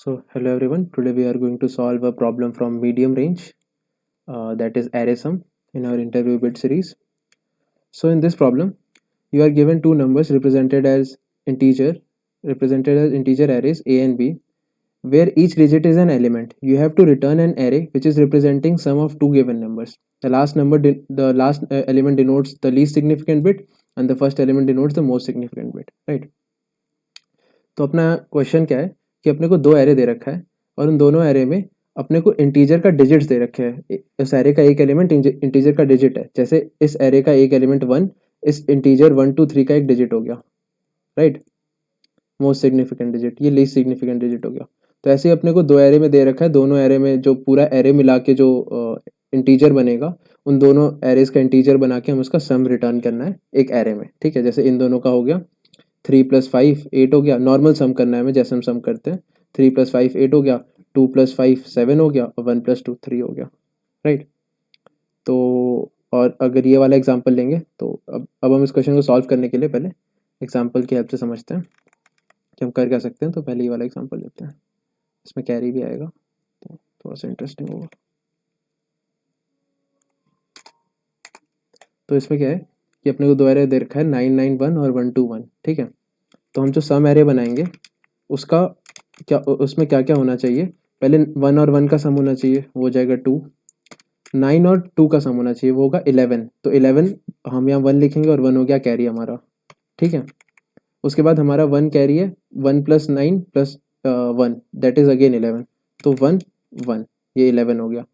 So hello everyone, today we are going to solve a problem from medium range, that is array sum in our interview bit series. So in this problem, you are given two numbers integer, represented as integer arrays a and b, where each digit is an element. You have to return an array which is representing sum of two given numbers. The last element denotes the least significant bit, and the first element denotes the most significant bit, right? तो अपना question क्या है कि अपने को दो array दे रखा है और उन दोनों एरे में अपने को इंटीजर का डिजिट्स दे रखे हैं। इस एरे का एक एलिमेंट इंटीजर का डिजिट है, जैसे इस एरे का एक एलिमेंट 1, इस इंटीजर 1 2 3 का एक डिजिट हो गया, राइट। मोस्ट सिग्निफिकेंट डिजिट, ये लीस्ट सिग्निफिकेंट डिजिट हो गया। तो ऐसे ही अपने को दो एरे में दे रखा है, दोनों एरे में जो पूरा एरे मिला के जो इंटीजर बनेगा, उन दोनों एरेज का इंटीजर बना के हम उसका सम रिटर्न करना है एक एरे में, ठीक है। जैसे इन दोनों का हो गया 3 + 5 8 हो गया, नॉर्मल सम करना है हमें जैसे हम सम करते हैं। 3 + 5 8 हो गया, 2 + 5 7 हो गया और 1 + 2 3 हो गया, राइट। तो और अगर ये वाला एग्जांपल लेंगे तो अब हम इस क्वेश्चन को सॉल्व करने के लिए पहले एग्जांपल की हेल्प से समझते हैं कि हम कर क्या सकते हैं। तो पहले ये वाला एग्जांपल लेते हैं, इसमें कैरी भी आएगा तो थोड़ा सा इंटरेस्टिंग होगा। तो इसमें क्या है कि अपने को दो एरे दे रखा है 9 9 1 और 1 2 1, ठीक है। तो हम जो सम एरे बनाएंगे उसका उसमें क्या क्या होना चाहिए, पहले 1 और 1 का सम होना चाहिए, वो हो जाएगा 2। 9 और 2 का सम होना चाहिए, वो होगा 11। तो 11 हम यहाँ 1 लिखेंगे और 1 हो गया कैरी हमारा, ठीक है। उसके बाद हमारा 1 कैरी है, 1 + 9 + 1 दैट इज अगेन 11। तो 1 1 ये 11 हो गया।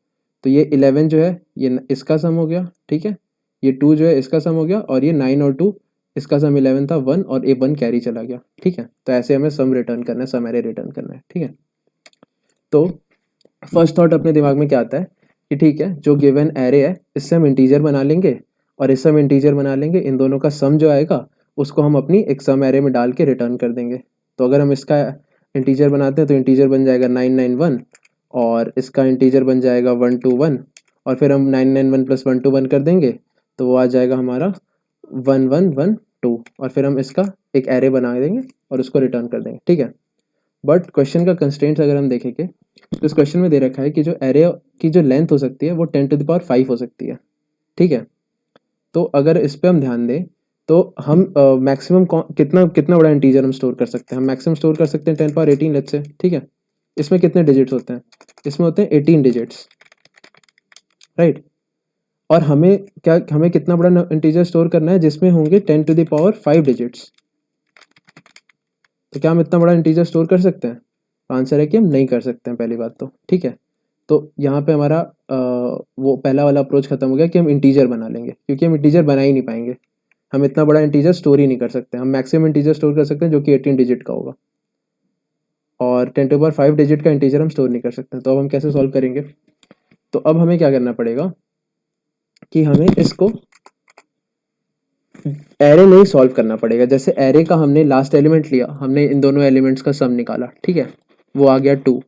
तो ये 11 जो है ये इसका सम हो गया, ठीक है। ये 2 जो है इसका सम हो गया, और ये 9 और 2 इसका सम 11 था 1, और ये 1 कैरी चला गया, ठीक है। तो ऐसे हमें सम रिटर्न करना है, सम एरे रिटर्न करना है, ठीक है। तो फर्स्ट थॉट अपने दिमाग में क्या आता है कि ठीक है, जो गिवन एरे है इससे हम इंटीजर बना लेंगे, और इससे हम इंटीजर बना लेंगे, इन दोनों का सम जो आएगा उसको हम अपनी एक सम एरे में डाल के रिटर्न कर देंगे। तो अगर हम इसका इंटीजर बनाते हैं तो इंटीजर बन जाएगा 9 9 1, और इसका इंटीजर बन जाएगा 1 2 1, और फिर हम 9 9 1 + 1 2 1 कर देंगे तो वो आ जाएगा हमारा 1 1 1 2, और फिर हम इसका एक एरे बना देंगे और उसको रिटर्न कर देंगे, ठीक है। बट क्वेश्चन का कंस्ट्रेंट्स अगर हम देखेंगे तो इस क्वेश्चन में दे रखा है कि जो एरे की जो लेंथ हो सकती है वो 10⁵ हो सकती है, ठीक है। तो अगर इस पे हम ध्यान दें तो हम मैक्सिमम कितना कितना बड़ा इंटीजर हम स्टोर कर सकते हैं, हम मैक्सिमम स्टोर कर सकते हैं 10⁻18 लेट्स से, ठीक है। इसमें कितने डिजिट्स होते हैं, इसमें होते हैं 18 डिजिट्स, राइट। और हमें कितना बड़ा इंटीजर स्टोर करना है जिसमें होंगे 10⁵ डिजिट्स। तो क्या हम इतना बड़ा इंटीजर स्टोर कर सकते हैं? आंसर है कि हम नहीं कर सकते हैं, पहली बात तो, ठीक है। तो यहाँ पे हमारा वो पहला वाला अप्रोच खत्म हो गया कि हम इंटीजर बना लेंगे, क्योंकि हम इंटीजर बना ही नहीं पाएंगे। हम इतना बड़ा इंटीजर स्टोर ही नहीं कर सकते, हम मैक्सिमम इंटीजर स्टोर कर सकते हैं जो कि 18 डिजिट का होगा, और 10⁵ डिजिट का इंटीजर हम स्टोर नहीं कर सकते। तो अब हम कैसे सॉल्व करेंगे? तो अब हमें क्या करना पड़ेगा कि हमें इसको एरे में ही सॉल्व करना पड़ेगा। जैसे एरे का हमने लास्ट एलिमेंट लिया, हमने इन दोनों एलिमेंट्स का सम निकाला, ठीक है, वो आ गया 2।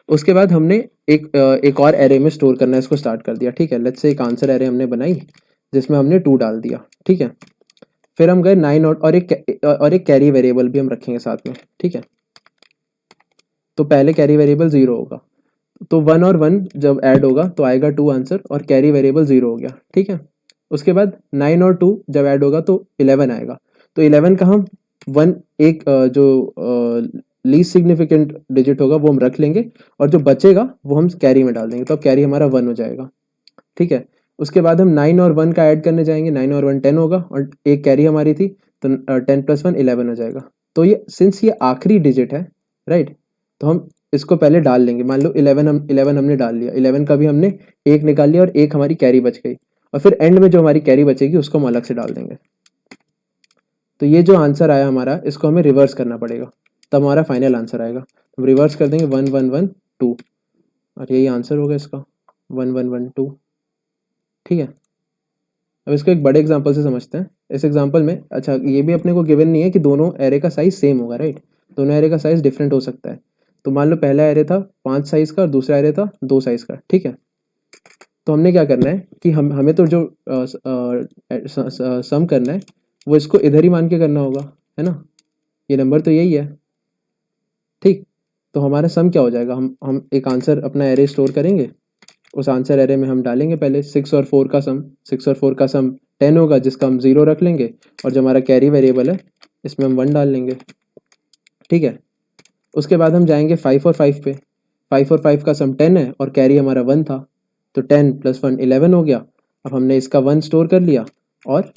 उसके बाद हमने एक और एरे में स्टोर करना है, इसको स्टार्ट कर दिया, ठीक है। लेट्स से एक आंसर एरे हमने बनाई जिसमें हमने 2 डाल दिया, ठीक है। फिर हम गए 9 और एक कैरी वेरिएबल भी हम रखेंगे साथ में, ठीक है। तो पहले कैरी वेरिएबल 0 होगा, तो 1 और 1 जब ऐड होगा तो आएगा 2 आंसर, और कैरी वेरिएबल 0 हो गया, ठीक है। उसके बाद 9 और 2 जब ऐड होगा तो 11 आएगा। तो 11 का हम जो लीस्ट सिग्निफिकेंट डिजिट होगा वो हम रख लेंगे, और जो बचेगा वो हम कैरी में डाल देंगे, तो अब कैरी हमारा 1 हो जाएगा, ठीक है। उसके बाद हम 9 और 1 का ऐड करने जाएंगे, 9 और 1 10 होगा, और एक कैरी हमारी थी, तो 10 + 1 11 हो जाएगा। तो ये सिंस ये आखिरी डिजिट है, राइट, तो हम इसको पहले डाल लेंगे। मान लो 11 हमने डाल लिया, 11 का भी हमने एक निकाल लिया और एक हमारी कैरी बच गई, और फिर एंड में जो हमारी कैरी बचेगी उसको हम अलग से डाल देंगे। तो ये जो आंसर आया हमारा, इसको हमें रिवर्स करना पड़ेगा, तब हमारा फाइनल आंसर आएगा। हम रिवर्स कर देंगे 1 1 1 2, और यही आंसर होगा इसका 1 1 1 2, ठीक है। अब इसको एक बड़े एग्जांपल से समझते हैं। इस एग्जांपल में अच्छा ये भी अपने को गिवन नहीं है कि दोनों एरे का साइज सेम होगा, राइट, दोनों एरे का साइज डिफरेंट हो सकता है। तो मान लो पहला एरे था 5 साइज का और दूसरा एरे था 2 साइज का, ठीक है। तो हमने क्या करना है कि हमें तो जो सम करना है वो इसको इधर ही मान के करना होगा, है ना, ये नंबर तो यही है, ठीक। तो हमारा सम क्या हो जाएगा, हम एक आंसर अपना एरे स्टोर करेंगे, उस आंसर एरे में हम डालेंगे पहले 6 और 4 का सम, 6 और 4 का सम 10 होगा, जिसका हम 0 रख लेंगे, और जो हमारा कैरी वेरिएबल है इसमें हम 1 डाल लेंगे, ठीक है। उसके बाद हम जाएंगे 5 और 5 पे, 5 और 5 का सम 10 है और कैरी हमारा 1 था, तो 10 + 1 11 हो गया। अब हमने इसका 1 स्टोर कर लिया और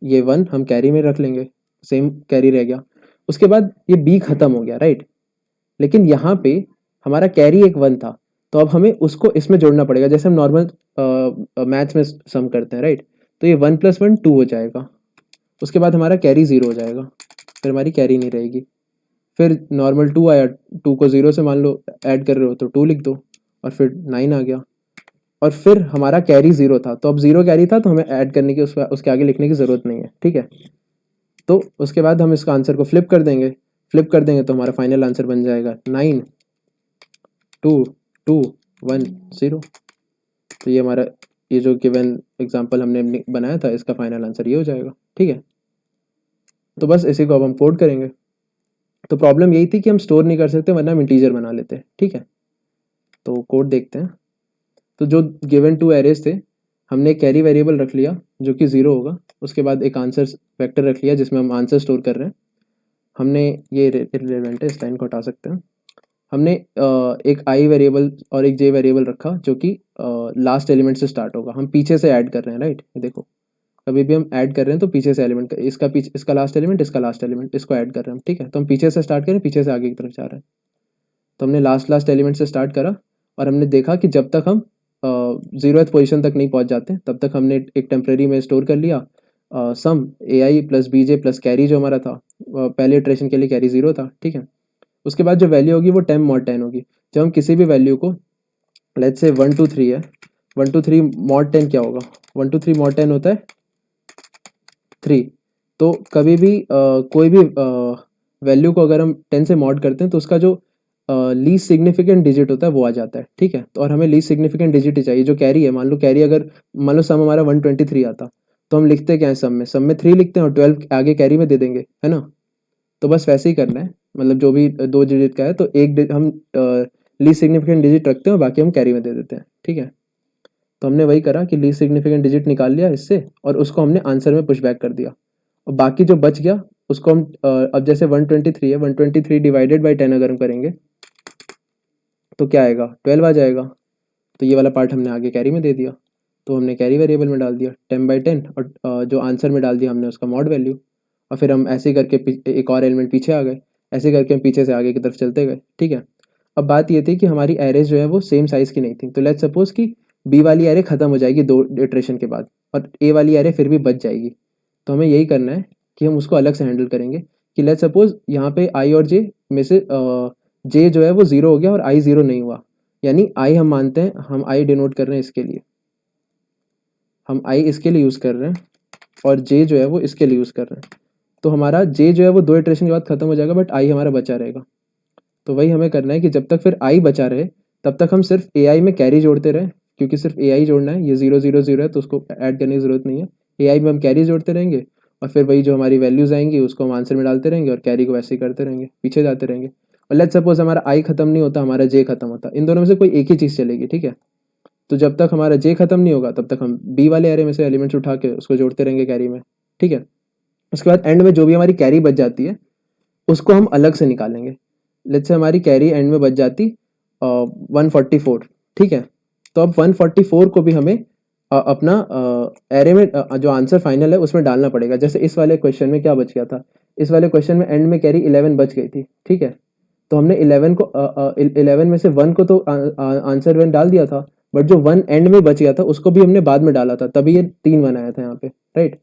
ये 1 हम कैरी में रख लेंगे, सेम कैरी रह गया। उसके बाद ये बी खत्म हो गया, राइट। लेकिन यहाँ पे हमारा कैरी एक 1 था, तो अब हमें उसको इसमें जोड़ना पड़ेगा, जैसे हम नॉर्मल मैथ्स में सम करते हैं, राइट। तो ये 1 + 1 2 हो जाएगा। उसके बाद हमारा कैरी 0 हो जाएगा, फिर हमारी कैरी नहीं रहेगी। फिर नॉर्मल 2 आया, 2 को 0 से मान लो ऐड कर रहे हो तो 2 लिख दो, और फिर 9 आ गया। और फिर हमारा कैरी 0 था, तो अब 0 कैरी था तो हमें ऐड करने की उसके आगे लिखने की ज़रूरत नहीं है, ठीक है। तो उसके बाद हम इसका आंसर को फ्लिप कर देंगे, फ्लिप कर देंगे तो हमारा फाइनल आंसर बन जाएगा 9 2 2 1 0। तो ये हमारा, ये जो गिवन एग्जांपल हमने बनाया था, इसका फाइनल आंसर ये हो जाएगा, ठीक है। तो बस इसी को अब हम कोड करेंगे। तो प्रॉब्लम यही थी कि हम स्टोर नहीं कर सकते, वरना हम इंटीजर बना लेते, ठीक है। तो कोड देखते हैं। तो जो गिवन 2 एरेज थे, हमने कैरी वेरिएबल रख लिया जो कि 0 होगा, उसके बाद एक आंसर वेक्टर रख लिया जिसमें हम आंसर स्टोर कर रहे हैं। हमने ये इररिलेवेंट है, इस लाइन को हटा सकते हैं। हमने एक आई वेरिएबल और एक जे वेरिएबल रखा जो कि लास्ट एलिमेंट से स्टार्ट होगा, हम पीछे से ऐड कर रहे हैं, राइट। देखो कभी भी हम ऐड कर रहे हैं तो पीछे से एलिमेंट, इसका लास्ट एलिमेंट, इसका लास्ट एलिमेंट, इसको ऐड कर रहे हैं हम, ठीक है। तो हम पीछे से स्टार्ट करें, पीछे से आगे की तरफ जा रहे हैं। तो हमने लास्ट एलिमेंट से स्टार्ट करा और हमने देखा कि जब तक हम 0th पोजीशन तक नहीं पहुंच जाते तब तक हमने एक टेम्प्रेरी में स्टोर कर लिया सम AI + BJ + कैरी जो हमारा था, पहले इटरेशन के लिए कैरी 0 था, ठीक है। उसके बाद जो वैल्यू होगी वो 10 mod 10 होगी। जब हम किसी भी वैल्यू को, लेट्स से 1 2 3 है, 1 2 3 mod 10 क्या होगा, 1 2 3 mod 10 होता है 3। तो कभी भी कोई भी वैल्यू को अगर हम 10 से मॉड करते हैं तो उसका जो लीस्ट सिग्निफिकेंट डिजिट होता है वो आ जाता है, ठीक है। तो और हमें लीस्ट सिग्निफिकेंट डिजिट ही चाहिए, जो कैरी है। मान लो कैरी अगर, मान लो सम हमारा 123 आता, तो हम लिखते क्या है सम में 3 लिखते हैं और 12 आगे कैरी में दे देंगे, है ना। तो बस वैसे ही करना है, मतलब जो भी 2 डिजिट का है तो एक हम लीस्ट सिग्निफिकेंट डिजिट रखते हैं और बाकी हम कैरी में दे देते हैं, ठीक है। तो हमने वही करा कि लीस्ट सिग्निफिकेंट डिजिट निकाल लिया इससे और उसको हमने आंसर में पुश बैक कर दिया, और बाकी जो बच गया उसको हम अब जैसे 123 है, 123 डिवाइडेड बाई 10 अगर हम करेंगे तो क्या आएगा, 12 आ जाएगा। तो ये वाला पार्ट हमने आगे कैरी में दे दिया, तो हमने कैरी वेरिएबल में डाल दिया 10/10, और जो आंसर में डाल दिया हमने उसका मॉड वैल्यू। और फिर हम ऐसे ही करके एक और एलिमेंट पीछे आ गए, ऐसे करके हम पीछे से आगे की तरफ चलते गए, ठीक है। अब बात ये थी कि हमारी एरेज जो है वो सेम साइज़ की नहीं थी, तो लेट्स सपोज कि बी वाली एरे खत्म हो जाएगी 2 इटरेशन के बाद और ए वाली एरे फिर भी बच जाएगी। तो हमें यही करना है कि हम उसको अलग से हैंडल करेंगे कि लेट्स सपोज यहाँ पे आई और जे में से जे जो है वो 0 हो गया और आई 0 नहीं हुआ, यानी आई हम मानते हैं, हम आई डिनोट कर रहे हैं इसके लिए, हम आई इसके लिए यूज़ कर रहे हैं और जे जो है वो इसके लिए यूज़ कर रहे हैं। तो हमारा जे जो है वो 2 इटरेशन के बाद खत्म हो जाएगा, बट आई हमारा बचा रहेगा। तो वही हमें करना है कि जब तक फिर आई बचा रहे तब तक हम सिर्फ ए आई में कैरी जोड़ते रहें, क्योंकि सिर्फ ए आई जोड़ना है, ये 0 0 0 है तो उसको ऐड करने की ज़रूरत नहीं है। ए आई में हम कैरी जोड़ते रहेंगे और फिर वही जो हमारी वैल्यूज़ आएंगी उसको हम आंसर में डालते रहेंगे और कैरी को वैसे ही करते रहेंगे, पीछे जाते रहेंगे। और लेट्स सपोज हमारा आई खत्म नहीं होता, हमारा जे खत्म होता, इन दोनों में से कोई एक ही चीज़ चलेगी, ठीक है। तो जब तक हमारा जे खत्म नहीं होगा तब तक हम बी वाले एरे में से एलिमेंट्स उठा के उसको जोड़ते रहेंगे कैरी में, ठीक है। उसके बाद एंड में जो भी हमारी कैरी बच जाती है उसको हम अलग से निकालेंगे। लेट्स से हमारी कैरी एंड में बच जाती 144, ठीक है। तो अब 144 को भी हमें अपना एरे में जो आंसर फाइनल है उसमें डालना पड़ेगा। जैसे इस वाले क्वेश्चन में क्या बच गया था, इस वाले क्वेश्चन में एंड में कैरी 11 बच गई थी, ठीक है। तो हमने 11 में से 1 को तो आंसर 1 डाल दिया था, बट जो 1 एंड में बच गया था उसको भी हमने बाद में डाला था, तभी ये 3 1 आया था यहाँ पे, राइट।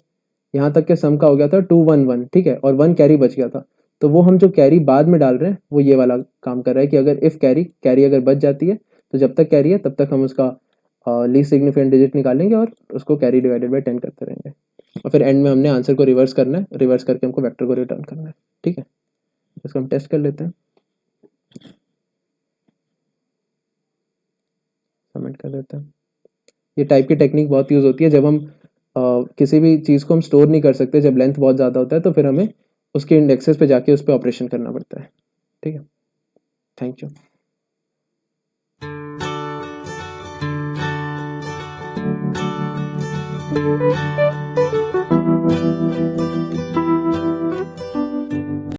यहाँ तक के सम का हो गया था 2 1 1, ठीक है, और 1 कैरी बच गया था। तो वो हम जो कैरी बाद में डाल रहे हैं वो ये वाला काम कर रहा है कि अगर इफ कैरी अगर बच जाती है तो जब तक कैरी है तब तक हम उसका लीस्ट सिग्निफिकेंट डिजिट निकालेंगे और उसको कैरी डिवाइडेड बाई 10 करते रहेंगे, और फिर एंड में हमने आंसर को रिवर्स करना है, रिवर्स करके हमको वेक्टर को रिटर्न करना है, ठीक है। इसको हम टेस्ट कर लेते हैं, सबमिट कर लेते हैं। ये टाइप की टेक्निक बहुत यूज़ होती है जब हम किसी भी चीज़ को हम स्टोर नहीं कर सकते, जब लेंथ बहुत ज़्यादा होता है तो फिर हमें उसके इंडेक्सेस पे जाके उस पर ऑपरेशन करना पड़ता है, ठीक है। Thank you.